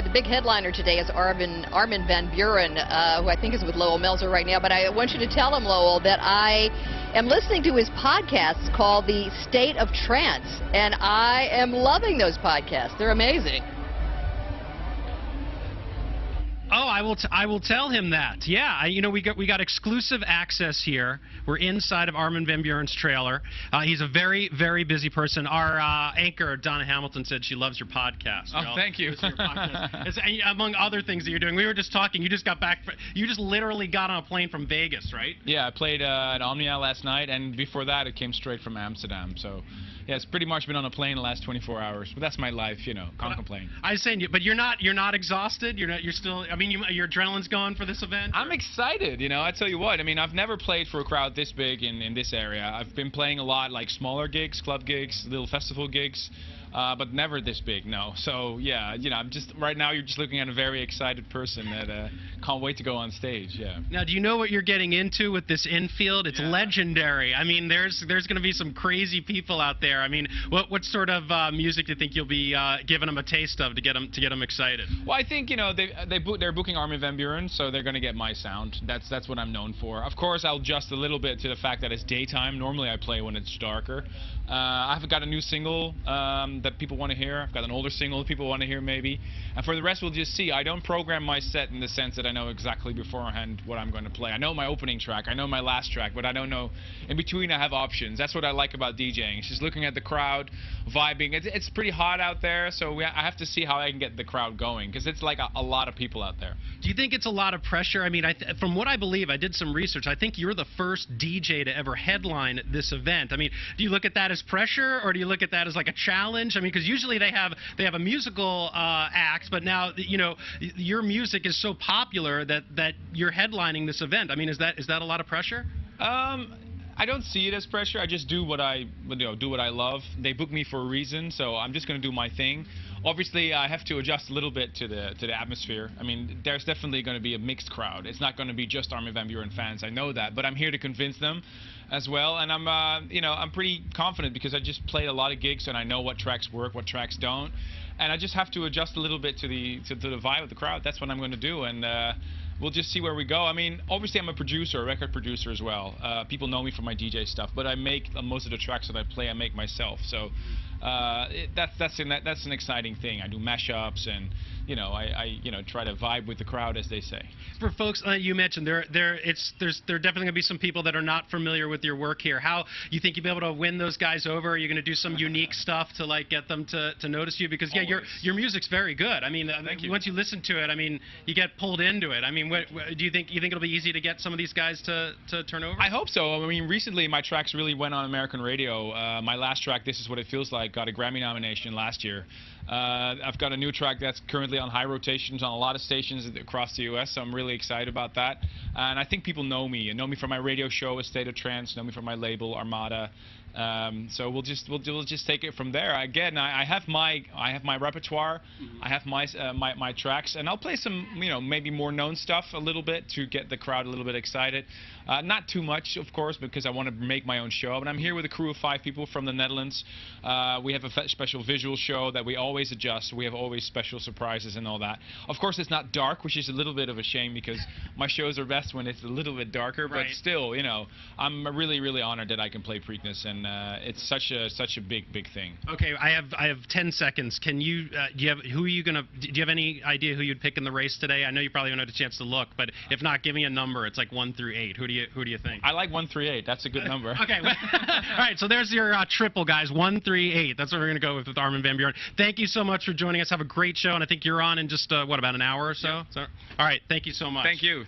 the big headliner today is Armin van Buuren, who I think is with Lowell Melzer right now. But I want you to tell him, Lowell, that I am listening to his podcasts called The State of Trance, and I am loving those podcasts. They're amazing. Oh, I will tell him that. Yeah, we got exclusive access here. We're inside of Armin van Buuren's trailer. He's a very, very busy person. Our anchor Donna Hamilton said she loves your podcast. Oh, thank you. Your podcast. Among other things that you're doing. We were just talking. You just got back. You just literally got on a plane from Vegas, right? Yeah, I played at Omnia last night, and before that, it came straight from Amsterdam. So. Yeah, it's pretty much been on a plane the last 24 hours, but that's my life, can't complain. I was saying, but you're not exhausted. You're still. I mean, your adrenaline's going for this event. I'm excited. I tell you what. I mean, I've never played for a crowd this big in this area. I've been playing a lot like smaller gigs, club gigs, little festival gigs. But never this big, no. So yeah, I'm just right now. You're just looking at a very excited person that can't wait to go on stage. Yeah. Now, do you know what you're getting into with this infield? It's legendary. I mean, there's going to be some crazy people out there. I mean, what sort of music do you think you'll be giving them a taste of to get them excited? Well, I think they're booking Armin van Buuren, so they're going to get my sound. That's what I'm known for. Of course, I'll adjust a little bit to the fact that it's daytime. Normally, I play when it's darker. I've got a new single that people want to hear. I've got an older single that people want to hear maybe. And for the rest, we'll just see. I don't program my set in the sense that I know exactly beforehand what I'm going to play. I know my opening track, I know my last track, but I don't know. In between, I have options. That's what I like about DJing. It's just looking at the crowd, vibing. It's pretty hot out there, so I have to see how I can get the crowd going, because it's like a lot of people out there. Do you think it's a lot of pressure? I mean, from what I believe, I did some research. I think you're the first DJ to ever headline this event. I mean, do you look at that as pressure, or do you look at that as like a challenge? I mean, because usually they have a musical act, but now your music is so popular that you're headlining this event. I mean, is that a lot of pressure? I don't see it as pressure. I just do what I love. They book me for a reason, so I'm just going to do my thing. Obviously, I have to adjust a little bit to the atmosphere. I mean, there's definitely going to be a mixed crowd. It's not going to be just Armin van Buuren fans. I know that, but I'm here to convince them as well. And I'm pretty confident because I just played a lot of gigs and I know what tracks work, what tracks don't. And I just have to adjust a little bit to the vibe of the crowd. That's what I'm going to do. And we'll just see where we go. I mean, obviously I'm a producer, a record producer as well. People know me for my DJ stuff, but I make most of the tracks that I play, I make myself. So that's an exciting thing. I do mashups, and I try to vibe with the crowd, as they say. For folks you mentioned, there definitely going to be some people that are not familiar with your work here. How you think you'll be able to win those guys over? Are you going to do some unique stuff to like get them to notice you? Because your music's very good. I mean, once you listen to it, I mean, you get pulled into it. I mean, do you think it'll be easy to get some of these guys to turn over? I hope so. I mean, recently my tracks really went on American radio. My last track, This Is What It Feels Like, got a Grammy nomination last year. I've got a new track that's currently on high rotations on a lot of stations across the U.S., so I'm really excited about that. And I think people know me from my radio show, A State of Trance, know me from my label, Armada. So we'll just take it from there. Again, I have my repertoire, I have my tracks, and I'll play some maybe more known stuff a little bit to get the crowd a little bit excited. Not too much, of course, because I want to make my own show. But I'm here with a crew of 5 people from the Netherlands. We have a special visual show that we always adjust. We have always special surprises and all that. Of course, it's not dark, which is a little bit of a shame because my shows are best when it's a little bit darker. Right. But still, I'm really, really honored that I can play Preakness, and it's such a big thing. Okay, I have 10 seconds. Can you do you have any idea who you'd pick in the race today? I know you probably haven't had a chance to look, but if not, give me a number. It's like 1 through 8. Who do you think? I like 1 through 8. That's a good number. Okay. All right. So there's your triple, guys. 1 through 8. That's what we're gonna go with Armin van Buuren. Thank you so much for joining us. Have a great show, and I think you're on in just about an hour or so. Yep. So, all right. Thank you so much. Thank you.